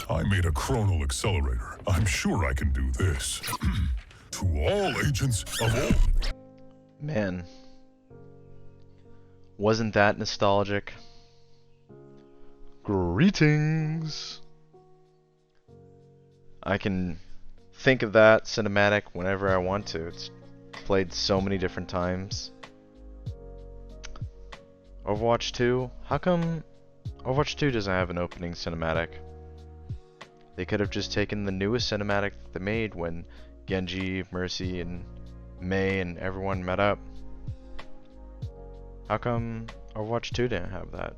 I made a chronal accelerator. I'm sure I can do this. To all agents of all... Man. Wasn't that nostalgic? Greetings! I can think of that cinematic whenever I want to. It's played so many different times. Overwatch 2? How come Overwatch 2 doesn't have an opening cinematic? They could have just taken the newest cinematic they made when Genji, Mercy, and Mei and everyone met up. How come Overwatch 2 didn't have that?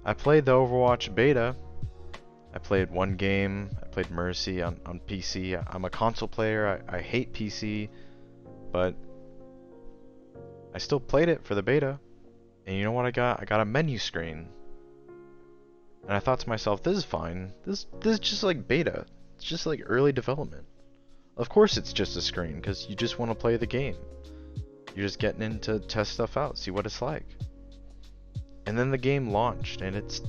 I played the Overwatch beta. I played one game. I played Mercy on PC. I'm a console player. I hate PC, but I still played it for the beta. And you know what I got? I got a menu screen. And I thought to myself, this is fine. This is just like beta. It's just like early development. Of course it's just a screen, because you just want to play the game. You're just getting in to test stuff out, see what it's like. And then the game launched, and it's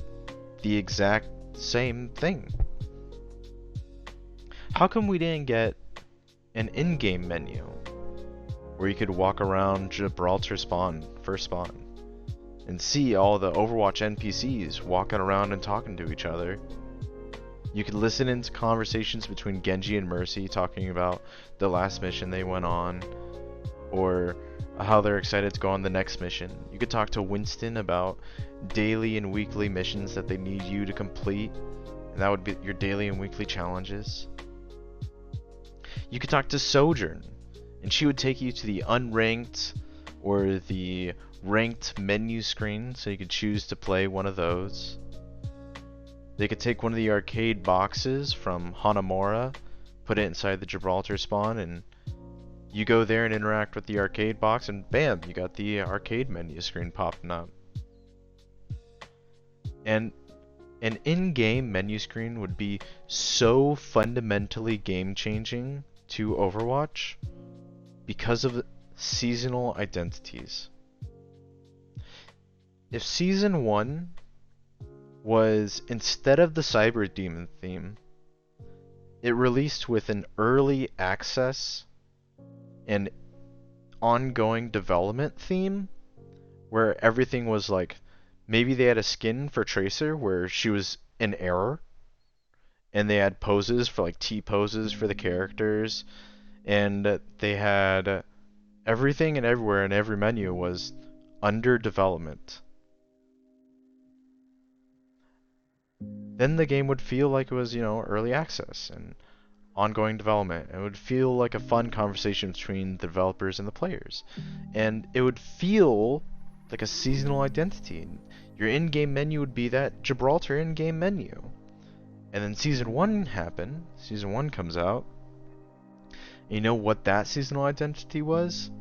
the exact same thing. How come we didn't get an in-game menu where you could walk around Gibraltar first spawn, and see all the Overwatch NPCs walking around and talking to each other? You could listen into conversations between Genji and Mercy talking about the last mission they went on, or how they're excited to go on the next mission. You could talk to Winston about daily and weekly missions that they need you to complete, and that would be your daily and weekly challenges. You could talk to Sojourn, and she would take you to the unranked or the ranked menu screen, so you could choose to play one of those. They could take one of the arcade boxes from Hanamura, put it inside the Gibraltar spawn, and you go there and interact with the arcade box, and bam, you got the arcade menu screen popping up. And an in-game menu screen would be so fundamentally game-changing to Overwatch because of seasonal identities. If Season 1 was, instead of the Cyber Demon theme, it released with an early access and ongoing development theme, where everything was like, maybe they had a skin for Tracer where she was in error, and they had poses for like T poses for the characters, and they had everything and everywhere, and every menu was under development. Then the game would feel like it was, early access and ongoing development. It would feel like a fun conversation between the developers and the players. And it would feel like a seasonal identity. Your in-game menu would be that Gibraltar in-game menu. And then Season 1 happened. Season 1 comes out. And you know what that seasonal identity was?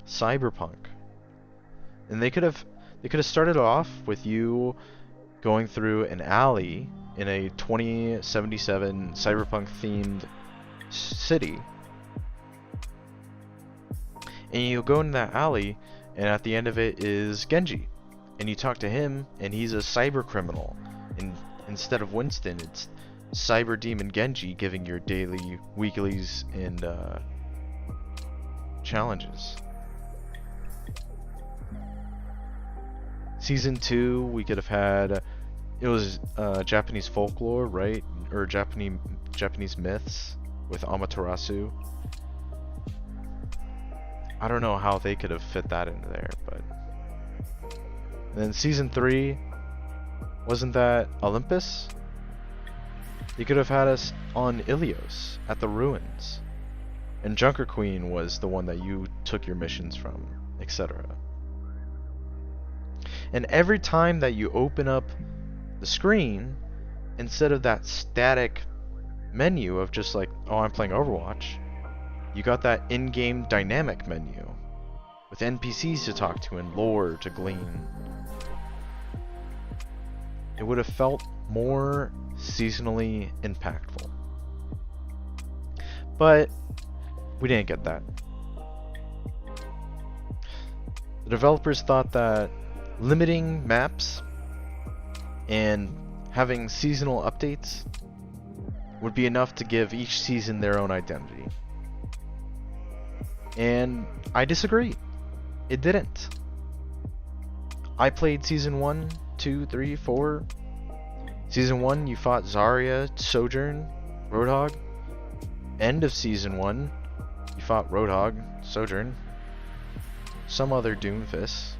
Cyberpunk. And they could have started off with you going through an alley in a 2077 cyberpunk themed city, and you go in that alley, and at the end of it is Genji, and you talk to him, and he's a cyber criminal, and instead of Winston, it's Cyber Demon Genji giving your daily, weeklies, and challenges. Season 2, we could have had, it was Japanese folklore, right? Or Japanese myths with Amaterasu. I don't know how they could have fit that into there, but... And then Season 3, wasn't that Olympus? You could have had us on Ilios, at the ruins. And Junker Queen was the one that you took your missions from, etc. And every time that you open up the screen, instead of that static menu of just like, oh, I'm playing Overwatch, you got that in-game dynamic menu with NPCs to talk to and lore to glean. It would have felt more seasonally impactful. But we didn't get that. The developers thought that limiting maps And having seasonal updates would be enough to give each season their own identity. And I disagree. It didn't. I played Season 1, 2, 3, 4. Season 1, you fought Zarya, Sojourn, Roadhog. End of Season 1, you fought Roadhog, Sojourn, some other Doomfist.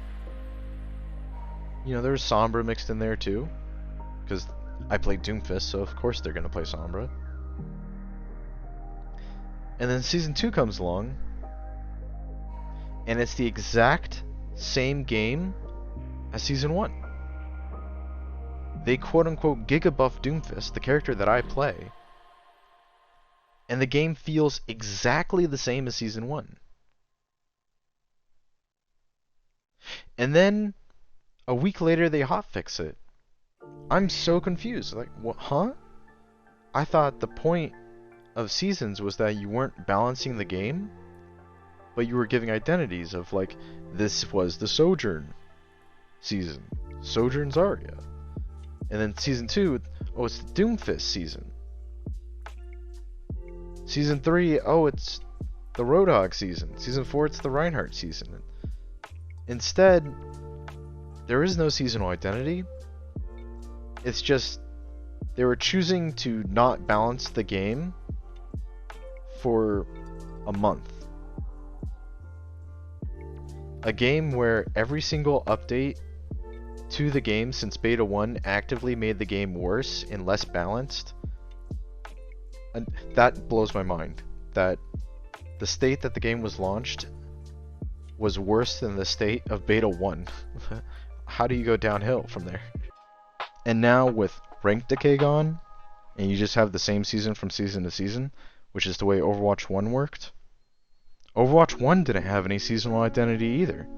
You know, there was Sombra mixed in there too, because I played Doomfist, so of course they're going to play Sombra. And then Season 2 comes along, and it's the exact same game as Season 1. They quote-unquote gigabuff Doomfist, the character that I play, and the game feels exactly the same as Season 1. And then, a week later, they hotfix it. I'm so confused. Like, what? Huh? I thought the point of seasons was that you weren't balancing the game, but you were giving identities of, like, this was the Sojourn season. Sojourn Zarya. And then Season 2, oh, it's the Doomfist season. Season 3, oh, it's the Roadhog season. Season 4, it's the Reinhardt season. Instead, there is no seasonal identity. It's just they were choosing to not balance the game for a month. A game where every single update to the game since Beta 1 actively made the game worse and less balanced. And that blows my mind. That the state that the game was launched was worse than the state of Beta 1. How do you go downhill from there? And now with rank decay gone, and you just have the same season from season to season, which is the way Overwatch 1 worked. Overwatch 1 didn't have any seasonal identity either.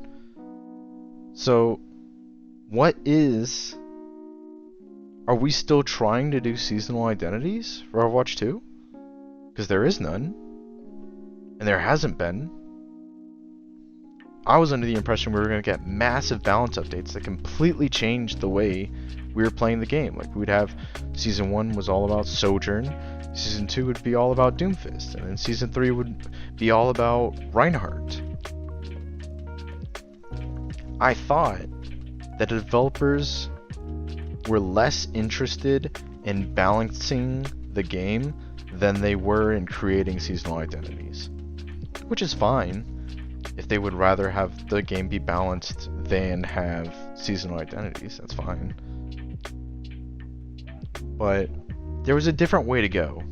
So, what is... Are we still trying to do seasonal identities for Overwatch 2? Because there is none. And there hasn't been. I was under the impression we were going to get massive balance updates that completely changed the way we were playing the game. Like, we'd have Season 1 was all about Sojourn, Season 2 would be all about Doomfist, and then Season 3 would be all about Reinhardt. I thought that developers were less interested in balancing the game than they were in creating seasonal identities. Which is fine if they would rather have the game be balanced than have seasonal identities, that's fine. But there was a different way to go.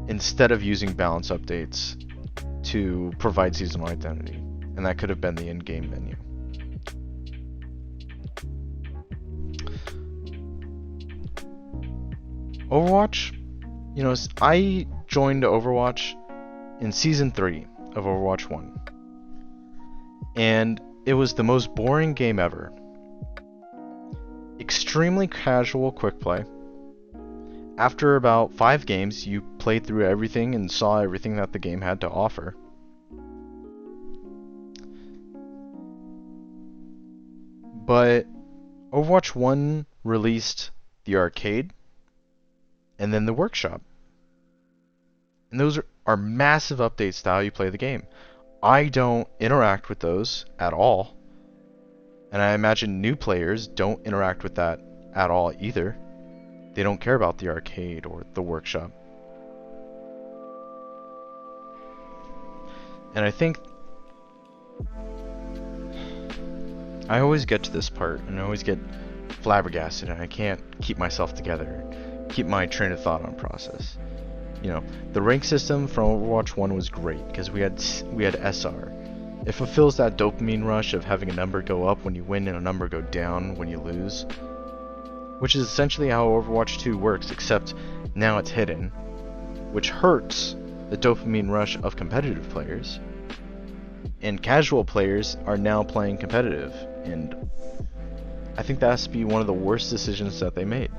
Instead of using balance updates to provide seasonal identity. And that could have been the in-game menu. Overwatch, you know, I joined Overwatch in Season 3 of Overwatch 1. And it was the most boring game ever. Extremely casual quick play. After about 5 games, you played through everything and saw everything that the game had to offer. But Overwatch 1 released the arcade and then the workshop. And those are massive updates to how you play the game. I don't interact with those at all. And I imagine new players don't interact with that at all either. They don't care about the arcade or the workshop. And I think I always get to this part and I always get flabbergasted and I can't keep myself together, keep my train of thought on process. You know, the rank system from Overwatch 1 was great because we had SR. It fulfills that dopamine rush of having a number go up when you win and a number go down when you lose. Which is essentially how Overwatch 2 works, except now it's hidden. Which hurts the dopamine rush of competitive players. And casual players are now playing competitive. And I think that has to be one of the worst decisions that they made.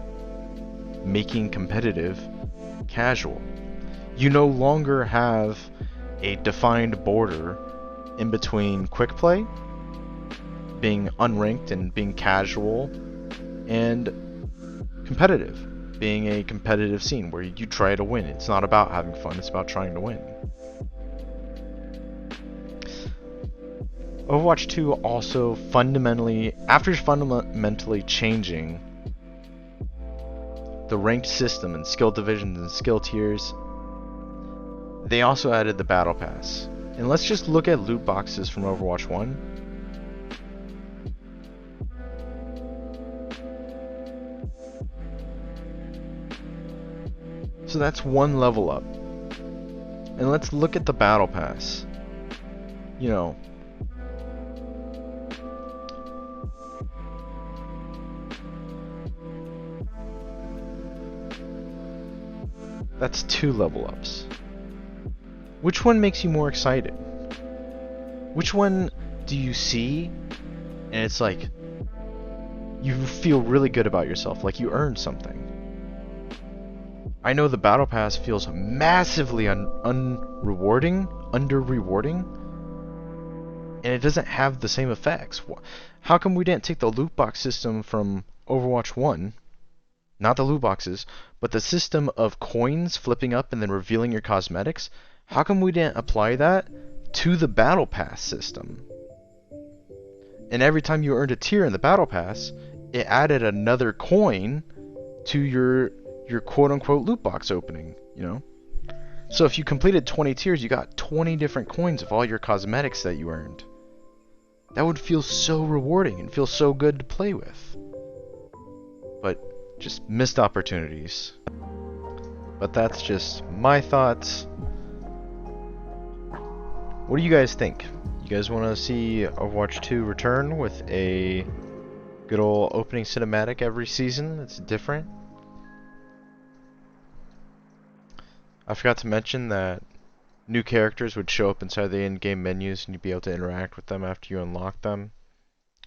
Making competitive casual. You no longer have a defined border in between quick play, being unranked and being casual, and competitive, being a competitive scene where you try to win. It's not about having fun, it's about trying to win. Overwatch 2 also after fundamentally changing the ranked system and skill divisions and skill tiers, they also added the Battle Pass. And let's just look at loot boxes from Overwatch 1. So that's one level up. And let's look at the Battle Pass. You know, that's 2 level ups. Which one makes you more excited? Which one do you see and it's like you feel really good about yourself, like you earned something? I know the Battle Pass feels massively under-rewarding, and it doesn't have the same effects. How come we didn't take the loot box system from Overwatch 1, not the loot boxes, but the system of coins flipping up and then revealing your cosmetics? How come we didn't apply that to the Battle Pass system? And every time you earned a tier in the Battle Pass, it added another coin to your quote-unquote loot box opening, you know? So if you completed 20 tiers, you got 20 different coins of all your cosmetics that you earned. That would feel so rewarding and feel so good to play with. But just missed opportunities. But that's just my thoughts. What do you guys think? You guys want to see Overwatch 2 return with a good old opening cinematic every season that's different? I forgot to mention that new characters would show up inside the in-game menus and you'd be able to interact with them after you unlock them.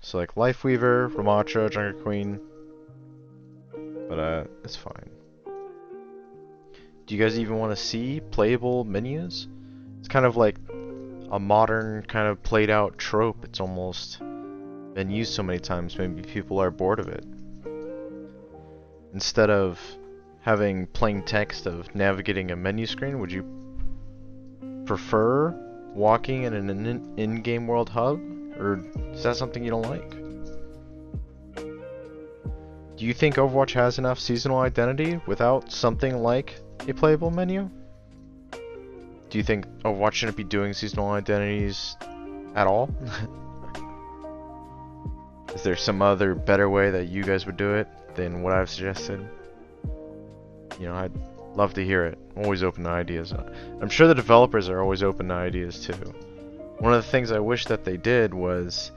So like Lifeweaver, Ramattra, Jungle Queen. But it's fine. Do you guys even want to see playable menus? It's kind of like a modern kind of played out trope. It's almost been used so many times, maybe people are bored of it. Instead of having plain text of navigating a menu screen, would you prefer walking in an in-game world hub? Or is that something you don't like? Do you think Overwatch has enough seasonal identity without something like a playable menu? Do you think Overwatch shouldn't be doing seasonal identities at all? Is there some other better way that you guys would do it than what I've suggested? You know, I'd love to hear it. I'm always open to ideas. I'm sure the developers are always open to ideas too. One of the things I wish that they did was